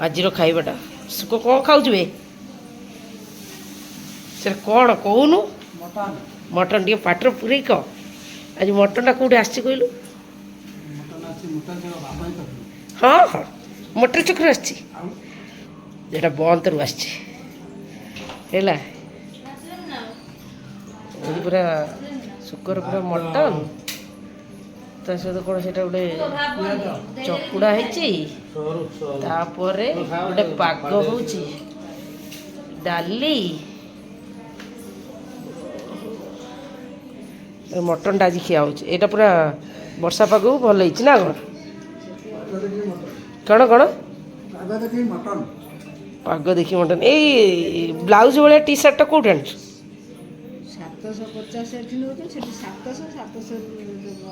ଆଜିର ଖାଇବାଟା ସୁକ କ'ଣ ଖାଉଛୁ ବେ ସେଟା କ'ଣ କହୁନୁ ମଟନ ମଟନ୍ ଟିକେ ପାଟିରେ ପୁରେଇ କହ ଆଜି ମଟନ୍ଟା କେଉଁଠି ଆସିଛି କହିଲୁ ମଟନ ଅଛି ମଟନ ଦେହ ବାବା ହିଁ କରିବେ। ହଁ ହଁ ମଟର ଚକ୍ର ଆସିଛି ଆଉ যেটা বন্তରୁ আসছে ହେଲା ଏଠି ପୁରା ଶୁକର ପୁରା ମଟନ୍ ତା ସହିତ କ'ଣ ସେଇଟା ଗୋଟେ ଚକୁଡ଼ା ହେଇଛି ତାପରେ ଗୋଟେ ପାଗ ହେଉଛି ଡାଲି ମଟନ୍ଟା ଆଜି ଖିଆ ହେଉଛି ଏଇଟା ପୁରା ବର୍ଷା ପାଗକୁ ଭଲ ହେଇଛି ନା କ'ଣ କ'ଣ ପାଗ ଦେଖି ମଟନ ପାଗ ଦେଖି ମଟନ୍ ଏଇ ବ୍ଲାଉଜ୍ ଭଳିଆ ଟି ସାର୍ଟଟା କେଉଁଠି ଆଣିଛୁ 750 ଏଠି ନେଉଛୁ ସେଠି 700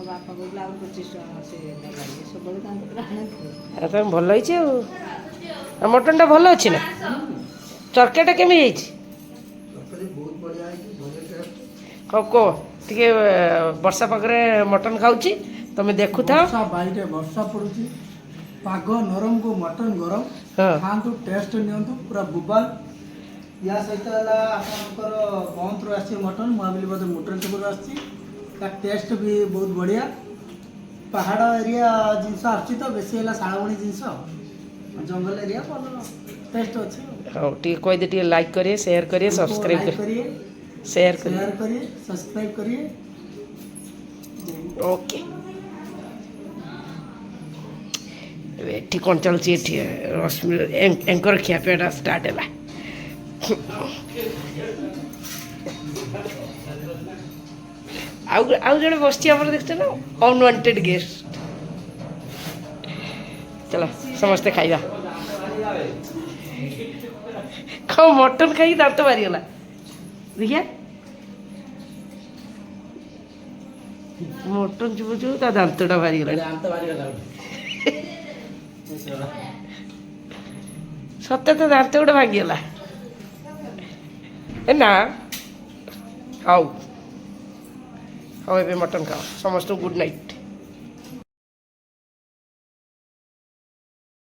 ବାପାକୁ ବ୍ଲାଉଜ 25 ଟଙ୍କା ସେ ସବୁବେଳେ ତାଙ୍କ ଆଣନ୍ତି ତମେ ଭଲ ହେଇଛି ଆଉ ମଟନ୍ଟା ଭଲ ଅଛି ନା ତରକାରୀଟା କେମିତି ହେଇଛି ତରକାରୀ ବହୁତ ବଢ଼ିଆ ହେଇଛି ବଢ଼ିଆ ଟେଷ୍ଟ। ହଉ କହ ଟିକେ ବର୍ଷା ପାଗରେ ମଟନ୍ ଖାଉଛି ତମେ ଦେଖୁଥାଅ ବର୍ଷା ବାଇରେ ବର୍ଷା ପଡୁଛି ପାଗ ନରମକୁ ମଟନ ଗରମ ହଁ ଖାଆନ୍ତୁ ଟେଷ୍ଟ ନିଅନ୍ତୁ ପୁରା ବୁବାଲ ୟା ସହିତ ହେଲା ଆପଣଙ୍କର ବନ୍ଦରୁ ଆସିଛି ମଟନ ମୁଁ ଭାବିଲି ବୋଧେ ମଟନ ଚୁପରୁ ଆସିଛି ତା ଟେଷ୍ଟ ବି ବହୁତ ବଢ଼ିଆ ପାହାଡ଼ ଏରିଆ ଜିନିଷ ଆସୁଛି ତ ବେଶୀ ହେଲା ଶାଳବଣି ଜିନିଷ ଜଙ୍ଗଲ ଏରିଆ ଭଲ ଟେଷ୍ଟ ଅଛି ହଉ ଟିକେ କହିଦେ ଟିକେ ଲାଇକ୍ କରିବେ ସେୟାର କରିବେ ସବସ୍କ୍ରାଇବ୍ ଲାଇକ୍ କରିବେ करिए ସେୟାର କରିବେ शेयर करिए सब्सक्राइब करिए ଓକେ ଏବେ ଏଠି କ'ଣ ଚାଲୁଛି ଏଠି ରଶ୍ମି ଏଙ୍କର ଖିଆପିଆଟା ଷ୍ଟାର୍ଟ ହେଲା ଆଉ ଜଣେ ବସିଛି ଆମର ଦେଖୁଛ ନା ଅନୱାଣ୍ଟେଡ୍ ଗେଷ୍ଟ ଚାଲ ସମସ୍ତେ ଖାଇବା ଖାଉ ମଟନ୍ ଖାଇକି ଦାନ୍ତ ବାହାରିଗଲା ଦେଖିଆ ମଟନ୍ ଚୁବୁ ଚୁବୁ ତା ଦାନ୍ତଟା ବାହାରିଗଲାଣି ସତେ ତ ଦାନ୍ତ ଗୋଟେ ଭାଙ୍ଗିଗଲା ଏ ନା ହଉ ହଉ ଏବେ ମଟନ୍ ଖାଅ ସମସ୍ତଙ୍କୁ ଗୁଡ୍ ନାଇଟ୍